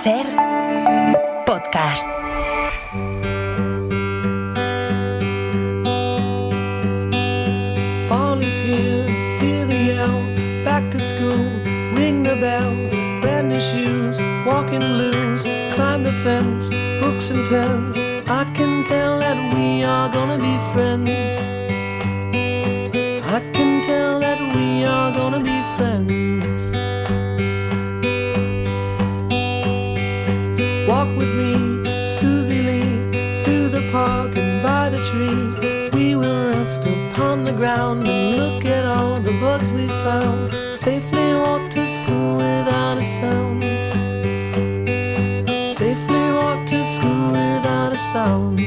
SER Podcast. Fall is here, hear the yell, back to school, ring the bell, brand new shoes, walking blues, climb the fence, books and pens, I can tell that we are gonna be friends. I can tell that we are gonna be friends. Walk with me, Susie Lee, through the park and by the tree. We will rest upon the ground and look at all the bugs we found. Safely walk to school without a sound. Safely walk to school without a sound.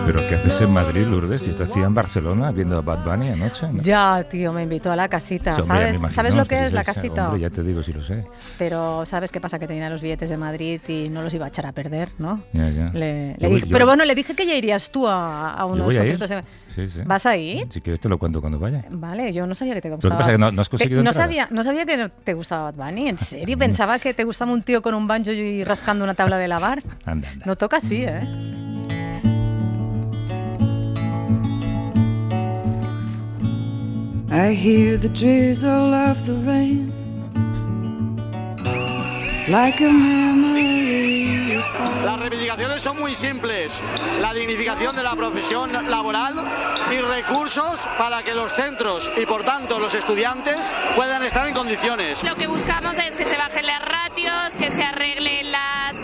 ¿Pero qué haces en Madrid, Lourdes? Yo te hacía en Barcelona viendo a Bad Bunny anoche, ¿no? Ya, tío, me invitó a la casita. Sí, hombre, ¿Sabes lo que es la casita? Hombre, ya te digo, sí lo sé. Pero ¿sabes qué pasa? Que tenía los billetes de Madrid y no los iba a echar a perder, ¿no? Ya. Pero bueno, le dije que ya irías tú a unos conciertos. Sí. ¿Vas a ir? Si quieres te lo cuento cuando vaya. Vale, yo no sabía que te gustaba. Lo que pasa es que no has conseguido no entrada. sabía que no te gustaba Bad Bunny, ¿en serio? Pensaba que te gustaba un tío con un banjo y rascando una tabla de lavar. Anda. No toca así, ¿eh? I hear the drizzle of the rain, like a memory. Las reivindicaciones son muy simples: la dignificación de la profesión laboral y recursos para que los centros y por tanto los estudiantes puedan estar en condiciones. Lo que buscamos es que se bajen las ratios, que se arreglen las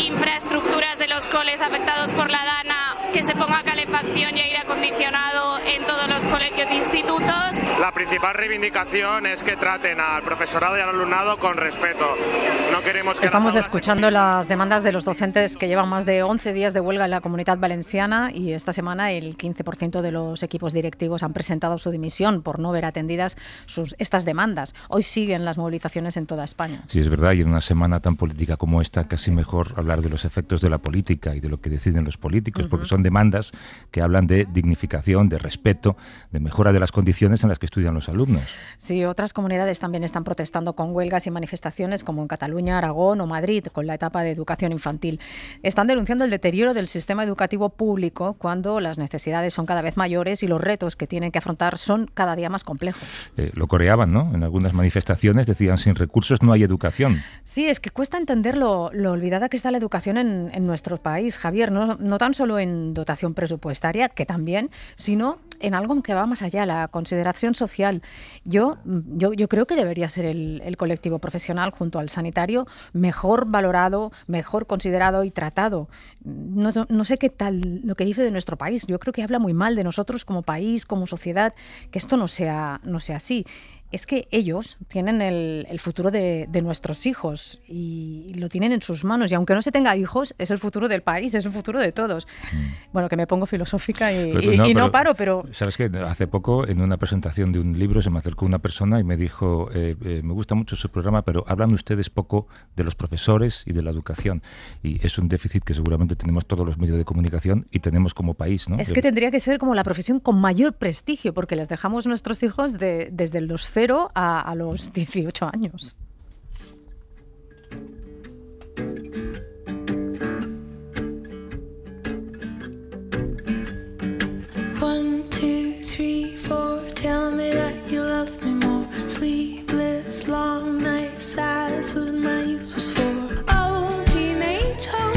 infraestructuras de los coles afectados por la DANA, que se ponga calefacción y aire acondicionado en todos los colegios e institutos. La principal reivindicación es que traten al profesorado y al alumnado con respeto. No queremos que Estamos escuchando las demandas de los docentes que llevan más de 11 días de huelga en la Comunidad Valenciana y esta semana el 15% de los equipos directivos han presentado su dimisión por no ver atendidas estas demandas. Hoy siguen las movilizaciones en toda España. Sí, es verdad, y en una semana tan política como esta, casi mejor hablar de los efectos de la política y de lo que deciden los políticos, porque son demandas que hablan de dignificación, de respeto, de mejora de las condiciones en las que estudian los alumnos. Sí, otras comunidades también están protestando con huelgas y manifestaciones, como en Cataluña, Aragón o Madrid, con la etapa de educación infantil. Están denunciando el deterioro del sistema educativo público cuando las necesidades son cada vez mayores y los retos que tienen que afrontar son cada día más complejos. Lo coreaban, ¿no? En algunas manifestaciones decían, sin recursos no hay educación. Sí, es que cuesta entender lo olvidada que está la educación en nuestro país, Javier, no tan solo en dotación presupuestaria, que también, sino en algo que va más allá, la consideración social. Yo creo que debería ser el colectivo profesional junto al sanitario mejor valorado, mejor considerado y tratado. No sé qué tal lo que dice de nuestro país. Yo creo que habla muy mal de nosotros como país, como sociedad, que esto no sea así. Es que ellos tienen el futuro de nuestros hijos y lo tienen en sus manos. Y aunque no se tenga hijos, es el futuro del país, es el futuro de todos. Bueno, que me pongo filosófica y no paro, pero... ¿Sabes qué? Hace poco, en una presentación de un libro, se me acercó una persona y me dijo, me gusta mucho su programa, pero hablan ustedes poco de los profesores y de la educación. Y es un déficit que seguramente tenemos todos los medios de comunicación y tenemos como país, ¿no? Es que tendría que ser como la profesión con mayor prestigio, porque les dejamos nuestros hijos desde los 0 a los 18 años. One, two, three, four. Tell me that you love me more. Sleepless, long nights, that's what my youth was for. Oh, teenage hope.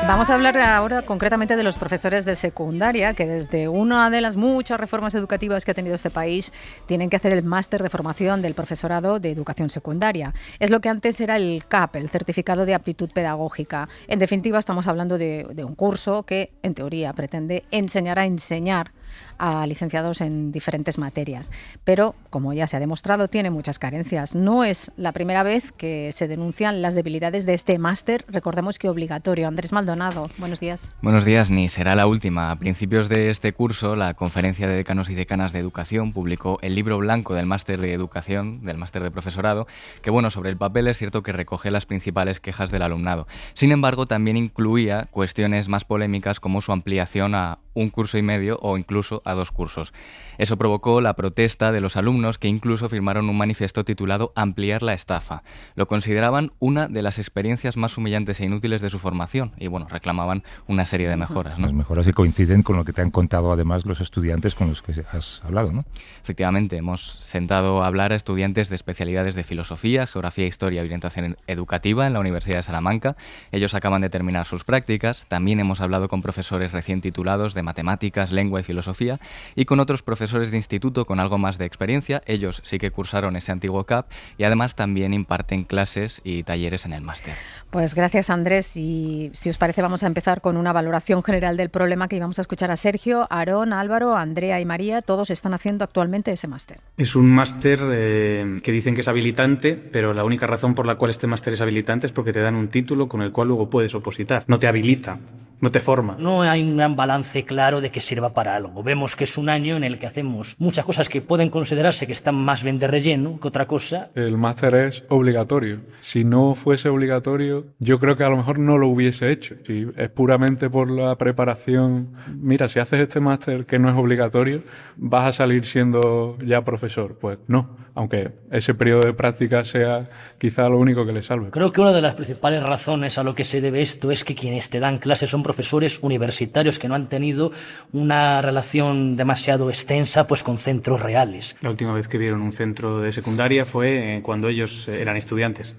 Vamos a hablar ahora concretamente de los profesores de secundaria, que desde una de las muchas reformas educativas que ha tenido este país tienen que hacer el máster de formación del profesorado de educación secundaria. Es lo que antes era el CAP, el Certificado de Aptitud Pedagógica. En definitiva, estamos hablando de un curso que, en teoría, pretende enseñar a enseñar a licenciados en diferentes materias. Pero, como ya se ha demostrado, tiene muchas carencias. No es la primera vez que se denuncian las debilidades de este máster, recordemos que obligatorio. Andrés Maldonado, buenos días. Buenos días, ni será la última. A principios de este curso, la Conferencia de Decanos y Decanas de Educación publicó el libro blanco del máster de educación, del máster de profesorado, que bueno, sobre el papel es cierto que recoge las principales quejas del alumnado. Sin embargo, también incluía cuestiones más polémicas como su ampliación a un curso y medio o incluso incluso a 2 cursos. Eso provocó la protesta de los alumnos, que incluso firmaron un manifiesto titulado Ampliar la estafa. Lo consideraban una de las experiencias más humillantes e inútiles de su formación y, bueno, reclamaban una serie de mejoras, ¿no? Las mejoras que coinciden con lo que te han contado además los estudiantes con los que has hablado, ¿no? Efectivamente, hemos sentado a hablar a estudiantes de especialidades de filosofía, geografía, historia y orientación educativa en la Universidad de Salamanca. Ellos acaban de terminar sus prácticas. También hemos hablado con profesores recién titulados de matemáticas, lengua y filosofía y con otros profesores de instituto con algo más de experiencia. Ellos sí que cursaron ese antiguo CAP y además también imparten clases y talleres en el máster. Pues gracias, Andrés, y si os parece vamos a empezar con una valoración general del problema que íbamos a escuchar a Sergio, Aarón, Álvaro, Andrea y María. Todos están haciendo actualmente ese máster. Es un máster que dicen que es habilitante, pero la única razón por la cual este máster es habilitante es porque te dan un título con el cual luego puedes opositar. No te habilita, no te forma. No hay un gran balance claro de que sirva para algo. Vemos que es un año en el que hacemos muchas cosas que pueden considerarse que están más bien de relleno que otra cosa. El máster es obligatorio. Si no fuese obligatorio, yo creo que a lo mejor no lo hubiese hecho. Si es puramente por la preparación, mira, si haces este máster que no es obligatorio, vas a salir siendo ya profesor. Pues no, aunque ese periodo de práctica sea quizá lo único que le salve. Creo que una de las principales razones a lo que se debe esto es que quienes te dan clases son profesores universitarios que no han tenido una relación demasiado extensa pues con centros reales. La última vez que vieron un centro de secundaria fue cuando ellos eran estudiantes.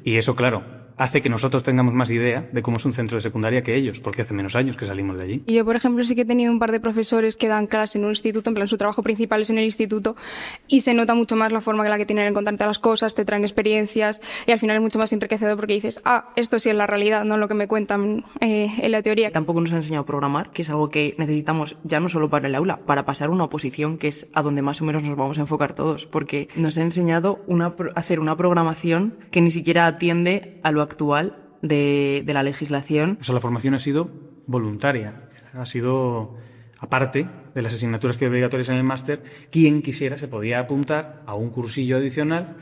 Y eso, claro, hace que nosotros tengamos más idea de cómo es un centro de secundaria que ellos, porque hace menos años que salimos de allí. Y yo, por ejemplo, sí que he tenido un par de profesores que dan clase en un instituto, en plan su trabajo principal es en el instituto, y se nota mucho más la forma en la que tienen en contarte las cosas, te traen experiencias, y al final es mucho más enriquecedor porque dices, esto sí es la realidad, no lo que me cuentan en la teoría. Tampoco nos han enseñado a programar, que es algo que necesitamos ya no solo para el aula, para pasar una oposición, que es a donde más o menos nos vamos a enfocar todos, porque nos han enseñado hacer una programación que ni siquiera atiende a lo actual de la legislación. O sea, la formación ha sido voluntaria, ha sido, aparte de las asignaturas que hay obligatorias en el máster, quien quisiera se podía apuntar a un cursillo adicional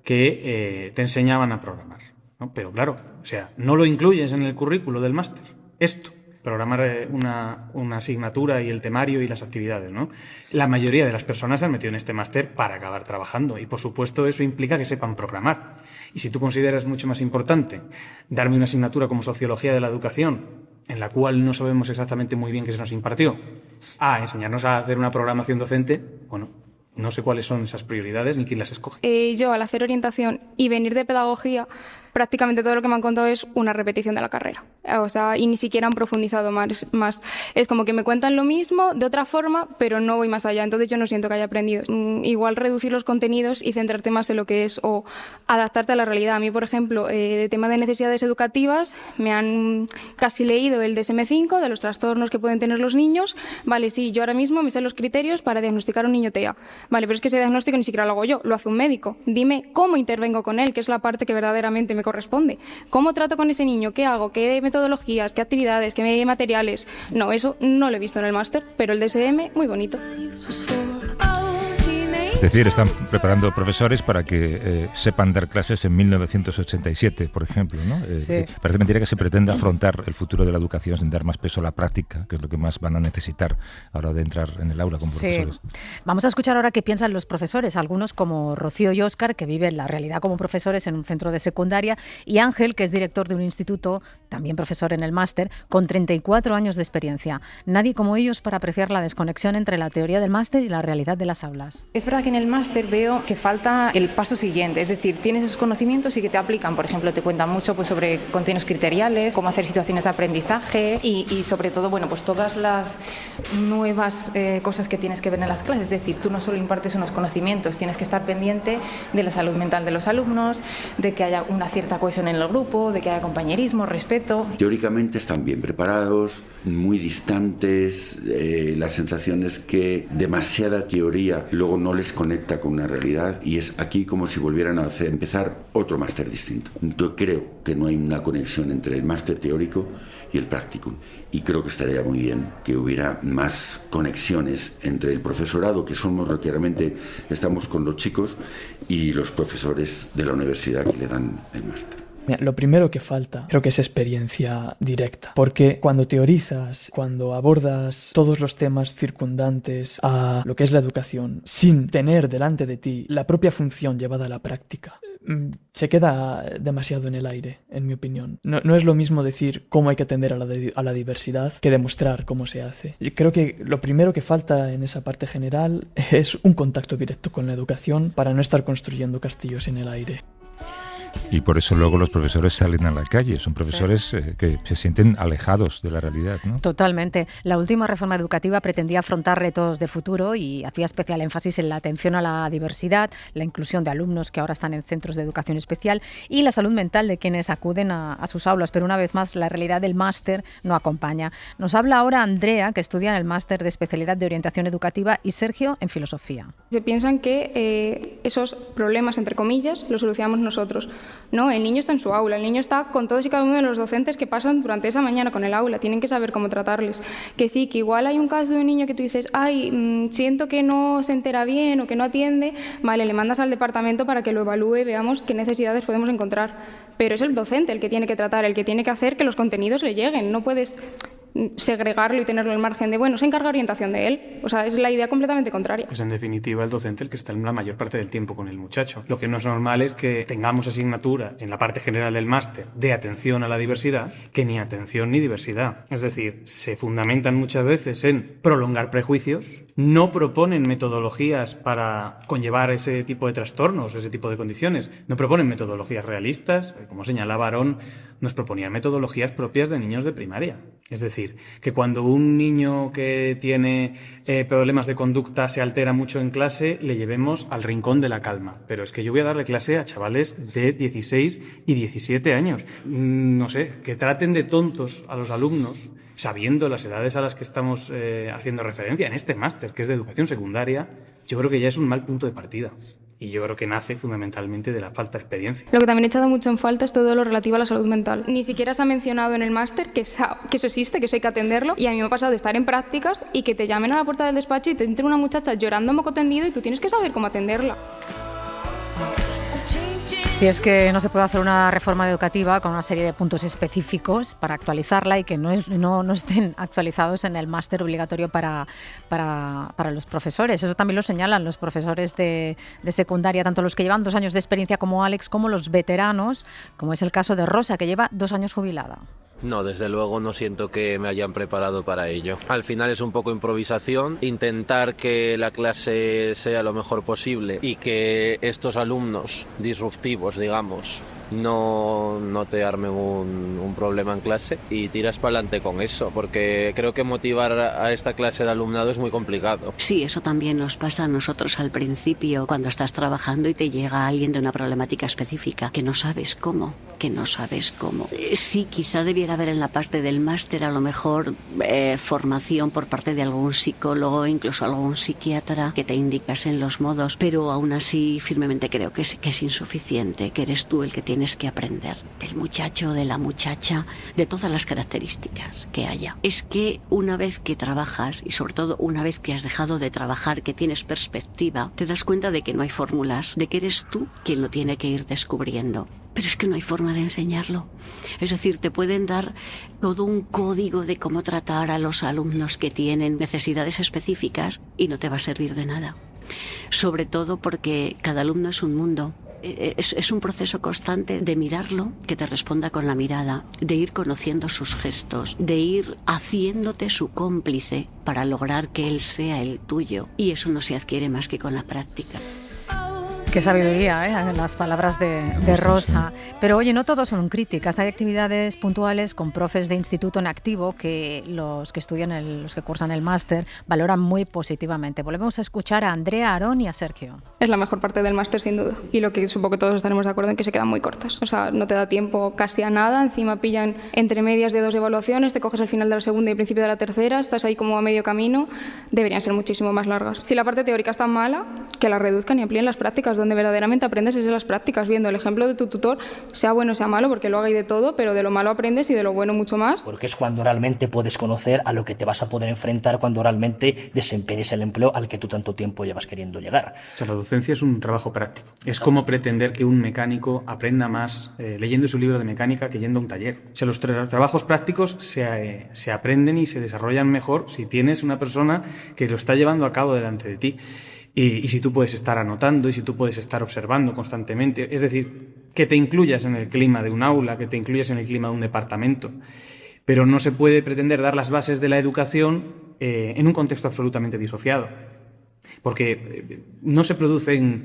que te enseñaban a programar, ¿no? Pero claro, o sea, no lo incluyes en el currículo del máster, esto. Programar una asignatura y el temario y las actividades, ¿no? La mayoría de las personas se han metido en este máster para acabar trabajando y, por supuesto, eso implica que sepan programar. Y si tú consideras mucho más importante darme una asignatura como Sociología de la Educación, en la cual no sabemos exactamente muy bien qué se nos impartió, a enseñarnos a hacer una programación docente, bueno, no sé cuáles son esas prioridades ni quién las escoge. Yo, al hacer orientación y venir de pedagogía, prácticamente todo lo que me han contado es una repetición de la carrera. O sea, y ni siquiera han profundizado más. Es como que me cuentan lo mismo de otra forma, pero no voy más allá. Entonces yo no siento que haya aprendido. Igual reducir los contenidos y centrarte más en lo que es o adaptarte a la realidad. A mí, por ejemplo, de tema de necesidades educativas, me han casi leído el DSM-5 de los trastornos que pueden tener los niños. Vale, sí, yo ahora mismo me sé los criterios para diagnosticar a un niño TEA. Vale, pero es que ese diagnóstico ni siquiera lo hago yo, lo hace un médico. Dime cómo intervengo con él, que es la parte que verdaderamente me corresponde. ¿Cómo trato con ese niño? ¿Qué hago? ¿Qué metodologías? ¿Qué actividades? ¿Qué materiales? No, eso no lo he visto en el máster, pero el DSM, muy bonito. Es decir, están preparando profesores para que sepan dar clases en 1987, por ejemplo, ¿no? Sí. Parece mentira que se pretenda afrontar el futuro de la educación sin dar más peso a la práctica, que es lo que más van a necesitar a la hora de entrar en el aula como profesores. Vamos a escuchar ahora qué piensan los profesores, algunos como Rocío y Óscar, que viven la realidad como profesores en un centro de secundaria, y Ángel, que es director de un instituto, también profesor en el máster, con 34 años de experiencia. Nadie como ellos para apreciar la desconexión entre la teoría del máster y la realidad de las aulas. Es verdad que en el máster veo que falta el paso siguiente, es decir, tienes esos conocimientos y que te aplican, por ejemplo, te cuentan mucho pues, sobre contenidos criteriales, cómo hacer situaciones de aprendizaje y sobre todo, bueno, pues todas las nuevas cosas que tienes que ver en las clases, es decir, tú no solo impartes unos conocimientos, tienes que estar pendiente de la salud mental de los alumnos, de que haya una cierta cohesión en el grupo, de que haya compañerismo, respeto. Teóricamente están bien preparados, muy distantes, la sensación es que demasiada teoría luego no les conecta con una realidad y es aquí como si volvieran a empezar otro máster distinto. Entonces creo que no hay una conexión entre el máster teórico y el práctico y creo que estaría muy bien que hubiera más conexiones entre el profesorado, que somos los que realmente estamos con los chicos, y los profesores de la universidad que le dan el máster. Mira, lo primero que falta creo que es experiencia directa, porque cuando teorizas, cuando abordas todos los temas circundantes a lo que es la educación sin tener delante de ti la propia función llevada a la práctica, se queda demasiado en el aire, en mi opinión. No es lo mismo decir cómo hay que atender a la diversidad que demostrar cómo se hace. Yo creo que lo primero que falta en esa parte general es un contacto directo con la educación para no estar construyendo castillos en el aire. Y por eso luego los profesores salen a la calle, son profesores que se sienten alejados de la realidad, ¿no? Totalmente. La última reforma educativa pretendía afrontar retos de futuro y hacía especial énfasis en la atención a la diversidad, la inclusión de alumnos que ahora están en centros de educación especial y la salud mental de quienes acuden a sus aulas. Pero una vez más, la realidad del máster no acompaña. Nos habla ahora Andrea, que estudia en el máster de especialidad de orientación educativa, y Sergio en filosofía. Se piensan que esos problemas, entre comillas, los solucionamos nosotros. No, el niño está en su aula, el niño está con todos y cada uno de los docentes que pasan durante esa mañana con el aula, tienen que saber cómo tratarles. Que sí, que igual hay un caso de un niño que tú dices, siento que no se entera bien o que no atiende, vale, le mandas al departamento para que lo evalúe, veamos qué necesidades podemos encontrar. Pero es el docente el que tiene que tratar, el que tiene que hacer que los contenidos le lleguen, no puedes segregarlo y tenerlo al margen de, se encarga orientación de él. O sea, es la idea completamente contraria. Es en definitiva el docente el que está la mayor parte del tiempo con el muchacho. Lo que no es normal es que tengamos asignaturas en la parte general del máster de atención a la diversidad, que ni atención ni diversidad. Es decir, se fundamentan muchas veces en prolongar prejuicios, no proponen metodologías para conllevar ese tipo de trastornos, ese tipo de condiciones, no proponen metodologías realistas, como señalaba Aarón, nos proponían metodologías propias de niños de primaria. Es decir, que cuando un niño que tiene problemas de conducta se altera mucho en clase, le llevemos al rincón de la calma. Pero es que yo voy a darle clase a chavales de 16 y 17 años. No sé, que traten de tontos a los alumnos, sabiendo las edades a las que estamos haciendo referencia en este máster, que es de educación secundaria, yo creo que ya es un mal punto de partida. Y yo creo que nace fundamentalmente de la falta de experiencia. Lo que también he echado mucho en falta es todo lo relativo a la salud mental. Ni siquiera se ha mencionado en el máster que eso existe, que eso hay que atenderlo. Y a mí me ha pasado de estar en prácticas y que te llamen a la puerta del despacho y te entre una muchacha llorando moco tendido y tú tienes que saber cómo atenderla. Si es que no se puede hacer una reforma educativa con una serie de puntos específicos para actualizarla y que no estén actualizados en el máster obligatorio para los profesores. Eso también lo señalan los profesores de secundaria, tanto los que llevan 2 años de experiencia como Alex, como los veteranos, como es el caso de Rosa, que lleva 2 años jubilada. No, desde luego no siento que me hayan preparado para ello. Al final es un poco improvisación, intentar que la clase sea lo mejor posible y que estos alumnos disruptivos, digamos, no te armen un problema en clase y tiras para adelante con eso, porque creo que motivar a esta clase de alumnado es muy complicado. Sí, eso también nos pasa a nosotros al principio, cuando estás trabajando y te llega alguien de una problemática específica, que no sabes cómo. Sí, quizá debiera haber en la parte del máster a lo mejor formación por parte de algún psicólogo, incluso algún psiquiatra que te indicasen los modos, pero aún así firmemente creo que es insuficiente, que eres tú el que tienes que aprender del muchacho, de la muchacha, de todas las características que haya. Es que una vez que trabajas, y sobre todo una vez que has dejado de trabajar, que tienes perspectiva, te das cuenta de que no hay fórmulas, de que eres tú quien lo tiene que ir descubriendo. Pero es que no hay forma de enseñarlo. Es decir, te pueden dar todo un código de cómo tratar a los alumnos que tienen necesidades específicas y no te va a servir de nada. Sobre todo porque cada alumno es un mundo. Es un proceso constante de mirarlo, que te responda con la mirada, de ir conociendo sus gestos, de ir haciéndote su cómplice para lograr que él sea el tuyo. Y eso no se adquiere más que con la práctica. Qué sabiduría, en las palabras de Rosa. Pero oye, no todos son críticas. Hay actividades puntuales con profes de instituto en activo que los que estudian, los que cursan el máster, valoran muy positivamente. Volvemos a escuchar a Andrea, a Aarón y a Sergio. Es la mejor parte del máster, sin duda. Y lo que supongo que todos estaremos de acuerdo en que se quedan muy cortas. O sea, no te da tiempo casi a nada. Encima pillan entre medias de 2 evaluaciones, te coges al final de la segunda y el principio de la tercera, estás ahí como a medio camino. Deberían ser muchísimo más largas. Si la parte teórica es tan mala, que la reduzcan y amplíen las prácticas, donde verdaderamente aprendes es de las prácticas, viendo el ejemplo de tu tutor, sea bueno o sea malo, porque lo haga y de todo, pero de lo malo aprendes y de lo bueno mucho más. Porque es cuando realmente puedes conocer a lo que te vas a poder enfrentar cuando realmente desempeñes el empleo al que tú tanto tiempo llevas queriendo llegar. Se reduce docencia es un trabajo práctico. Es como pretender que un mecánico aprenda más leyendo su libro de mecánica que yendo a un taller. O sea, los trabajos prácticos se aprenden y se desarrollan mejor si tienes una persona que lo está llevando a cabo delante de ti. Y si tú puedes estar anotando y si tú puedes estar observando constantemente. Es decir, que te incluyas en el clima de un aula, que te incluyas en el clima de un departamento. Pero no se puede pretender dar las bases de la educación en un contexto absolutamente disociado. Porque no se producen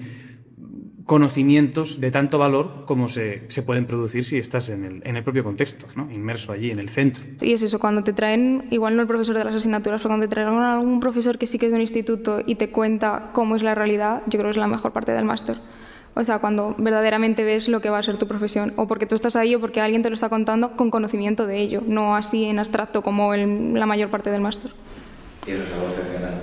conocimientos de tanto valor como se pueden producir si estás en el propio contexto, ¿no? Inmerso allí, en el centro. Y es eso, cuando te traen, igual no el profesor de las asignaturas, pero cuando te traen algún profesor que sí que es de un instituto y te cuenta cómo es la realidad, yo creo que es la mejor parte del máster. O sea, cuando verdaderamente ves lo que va a ser tu profesión, o porque tú estás ahí o porque alguien te lo está contando con conocimiento de ello, no así en abstracto como la mayor parte del máster. ¿Y eso es algo excepcional?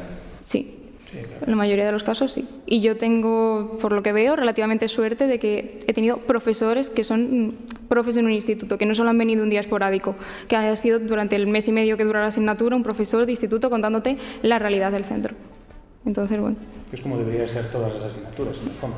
Sí. Sí, claro. En la mayoría de los casos sí. Y yo tengo, por lo que veo, relativamente suerte de que he tenido profesores que son profes en un instituto, que no solo han venido un día esporádico, que ha sido durante el mes y medio que dura la asignatura un profesor de instituto contándote la realidad del centro. Entonces, bueno. Es como deberían ser todas las asignaturas, en el fondo.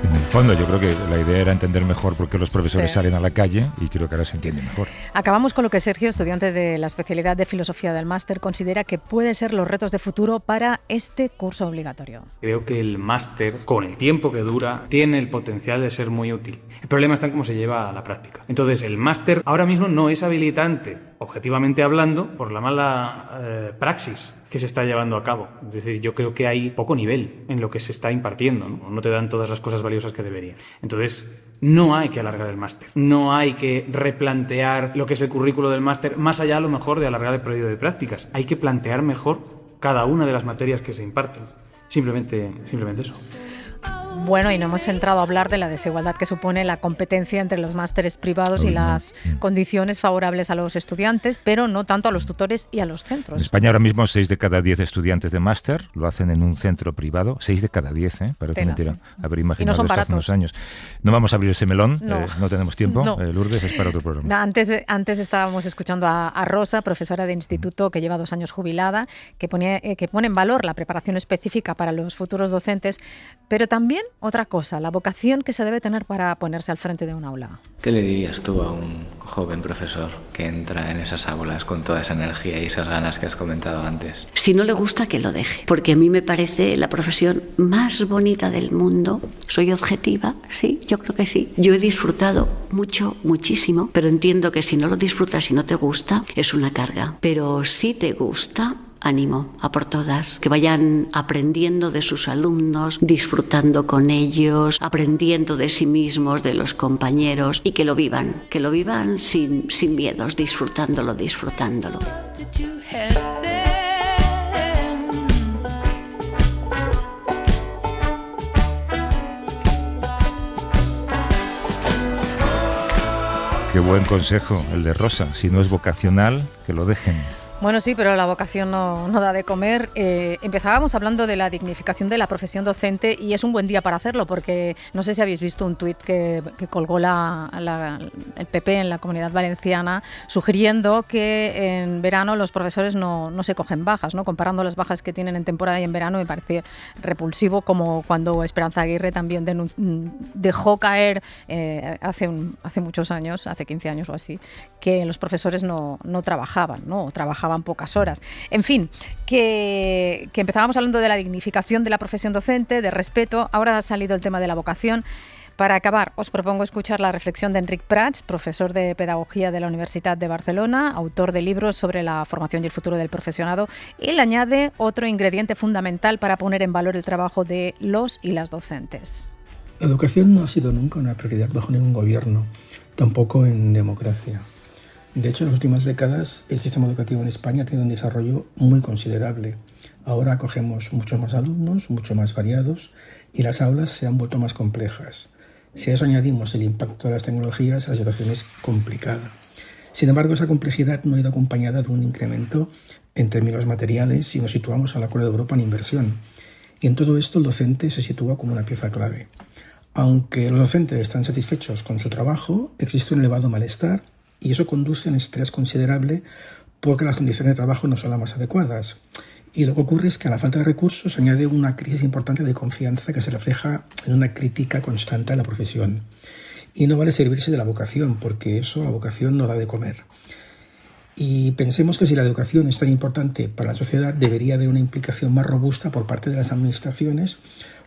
En el fondo, yo creo que la idea era entender mejor por qué los profesores salen a la calle y creo que ahora se entiende mejor. Acabamos con lo que Sergio, estudiante de la especialidad de Filosofía del máster, considera que pueden ser los retos de futuro para este curso obligatorio. Creo que el máster, con el tiempo que dura, tiene el potencial de ser muy útil. El problema está en cómo se lleva a la práctica. Entonces, el máster ahora mismo no es habilitante, objetivamente hablando, por la mala praxis que se está llevando a cabo. Es decir, yo creo que hay poco nivel en lo que se está impartiendo, no te dan todas las cosas valiosas que deberían. Entonces, no hay que alargar el máster, no hay que replantear lo que es el currículo del máster, más allá a lo mejor de alargar el periodo de prácticas. Hay que plantear mejor cada una de las materias que se imparten. Simplemente eso. Bueno, y no hemos entrado a hablar de la desigualdad que supone la competencia entre los másteres privados y las condiciones favorables a los estudiantes, pero no tanto a los tutores y a los centros. En España ahora mismo 6 de cada 10 estudiantes de máster lo hacen en un centro privado. 6 de cada 10, parece mentira. Sí. Haber imaginado esto hace unos años. No vamos a abrir ese melón, no tenemos tiempo. No. Lourdes, es para otro programa. Antes estábamos escuchando a Rosa, profesora de instituto que lleva 2 años jubilada, que pone en valor la preparación específica para los futuros docentes, pero también otra cosa, la vocación que se debe tener para ponerse al frente de un aula. ¿Qué le dirías tú a un joven profesor que entra en esas aulas con toda esa energía y esas ganas que has comentado antes? Si no le gusta, que lo deje, porque a mí me parece la profesión más bonita del mundo. ¿Soy objetiva? Sí, yo creo que sí. Yo he disfrutado muchísimo, pero entiendo que si no lo disfrutas y no te gusta, es una carga. Pero si te gusta, ánimo, a por todas, que vayan aprendiendo de sus alumnos, disfrutando con ellos, aprendiendo de sí mismos, de los compañeros, y que lo vivan sin miedos, disfrutándolo. Qué buen consejo el de Rosa. Si no es vocacional, que lo dejen. Bueno, sí, pero la vocación no da de comer. Empezábamos hablando de la dignificación de la profesión docente y es un buen día para hacerlo porque no sé si habéis visto un tuit que colgó el PP en la Comunidad Valenciana sugiriendo que en verano los profesores no se cogen bajas, ¿no? Comparando las bajas que tienen en temporada y en verano me parece repulsivo, como cuando Esperanza Aguirre también dejó caer hace muchos años, hace 15 años o así, que los profesores no trabajaban, ¿no? Trabajaban pocas horas. En fin, que empezábamos hablando de la dignificación de la profesión docente, de respeto. Ahora ha salido el tema de la vocación. Para acabar, os propongo escuchar la reflexión de Enric Prats, profesor de Pedagogía de la Universidad de Barcelona, autor de libros sobre la formación y el futuro del profesorado. Él añade otro ingrediente fundamental para poner en valor el trabajo de los y las docentes. La educación no ha sido nunca una prioridad bajo ningún gobierno, tampoco en democracia. De hecho, en las últimas décadas el sistema educativo en España ha tenido un desarrollo muy considerable. Ahora acogemos muchos más alumnos, mucho más variados, y las aulas se han vuelto más complejas. Si a eso añadimos el impacto de las tecnologías, la situación es complicada. Sin embargo, esa complejidad no ha ido acompañada de un incremento en términos materiales si nos situamos al Acuerdo de Europa en inversión. Y en todo esto el docente se sitúa como una pieza clave. Aunque los docentes están satisfechos con su trabajo, existe un elevado malestar y eso conduce a un estrés considerable porque las condiciones de trabajo no son las más adecuadas. Y lo que ocurre es que a la falta de recursos se añade una crisis importante de confianza que se refleja en una crítica constante a la profesión. Y no vale servirse de la vocación, porque eso, la vocación no da de comer. Y pensemos que si la educación es tan importante para la sociedad, debería haber una implicación más robusta por parte de las administraciones,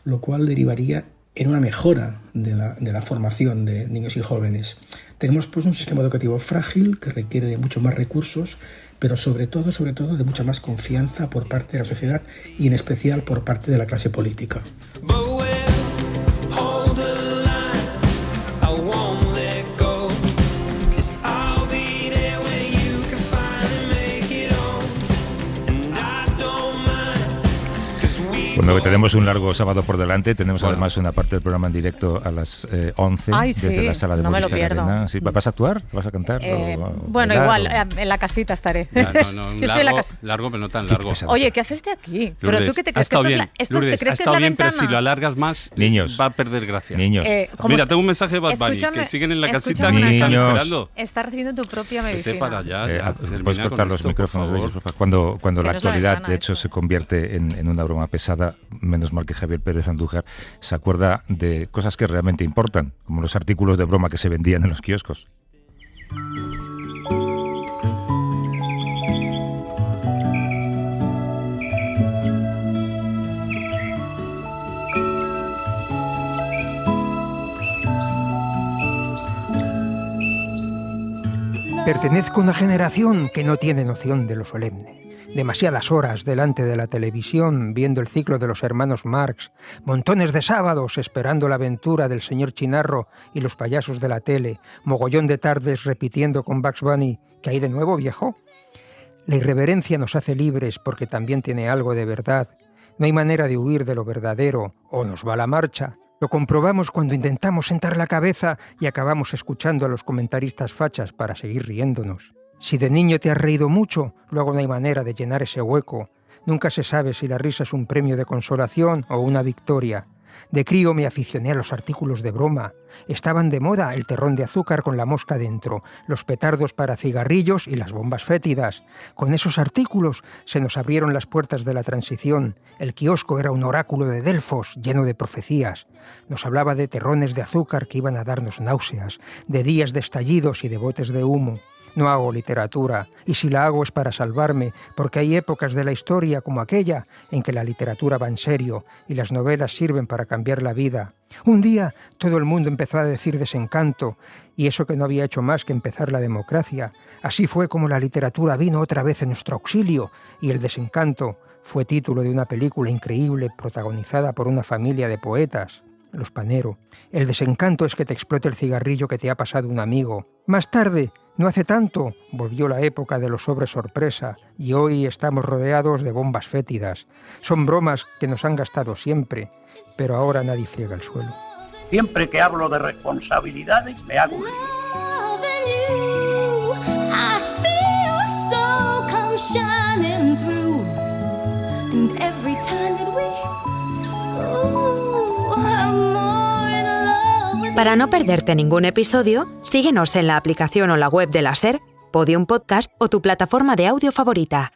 lo cual derivaría en una mejora de la formación de niños y jóvenes. Tenemos pues un sistema educativo frágil que requiere de mucho más recursos, pero sobre todo de mucha más confianza por parte de la sociedad y en especial por parte de la clase política. Bueno, tenemos un largo sábado por delante. Tenemos además una parte del programa en directo a las 11 desde la sala de Movistar Arena. ¿Sí? ¿Vas a actuar? ¿Vas a cantar? Bueno, igual, en la casita estaré. Largo, pero no tan largo. Oye, ¿qué haces aquí? Lourdes, ¿Pero tú qué te crees? Lourdes, ha estado bien, pero si lo alargas más, niños, va a perder gracia. Niños. Mira, tengo un mensaje de Bad Bunny, que siguen en la casita que están esperando. Está recibiendo tu propia medicina. Para allá, puedes cortar los micrófonos de ellos, por favor. Cuando la actualidad, de hecho, se convierte en una broma pesada, menos mal que Javier Pérez Andújar se acuerda de cosas que realmente importan, como los artículos de broma que se vendían en los kioscos. Pertenezco a una generación que no tiene noción de lo solemne. Demasiadas horas delante de la televisión viendo el ciclo de los hermanos Marx, montones de sábados esperando la aventura del señor Chinarro y los payasos de la tele, mogollón de tardes repitiendo con Bugs Bunny ¿qué hay de nuevo, viejo? La irreverencia nos hace libres porque también tiene algo de verdad. No hay manera de huir de lo verdadero o nos va la marcha. Lo comprobamos cuando intentamos sentar la cabeza y acabamos escuchando a los comentaristas fachas para seguir riéndonos. Si de niño te has reído mucho, luego no hay manera de llenar ese hueco. Nunca se sabe si la risa es un premio de consolación o una victoria. De crío me aficioné a los artículos de broma. Estaban de moda el terrón de azúcar con la mosca dentro, los petardos para cigarrillos y las bombas fétidas. Con esos artículos se nos abrieron las puertas de la transición. El kiosco era un oráculo de Delfos lleno de profecías. Nos hablaba de terrones de azúcar que iban a darnos náuseas, de días de estallidos y de botes de humo. No hago literatura, y si la hago es para salvarme, porque hay épocas de la historia como aquella en que la literatura va en serio y las novelas sirven para cambiar la vida. Un día todo el mundo empezó a decir desencanto, y eso que no había hecho más que empezar la democracia. Así fue como la literatura vino otra vez en nuestro auxilio, y El desencanto fue título de una película increíble protagonizada por una familia de poetas. Los Panero. El desencanto es que te explote el cigarrillo que te ha pasado un amigo. Más tarde, no hace tanto, volvió la época de los sobres sorpresa y hoy estamos rodeados de bombas fétidas. Son bromas que nos han gastado siempre, pero ahora nadie friega el suelo. Siempre que hablo de responsabilidades me hago un lío. Para no perderte ningún episodio, síguenos en la aplicación o la web de la SER, Podium Podcast o tu plataforma de audio favorita.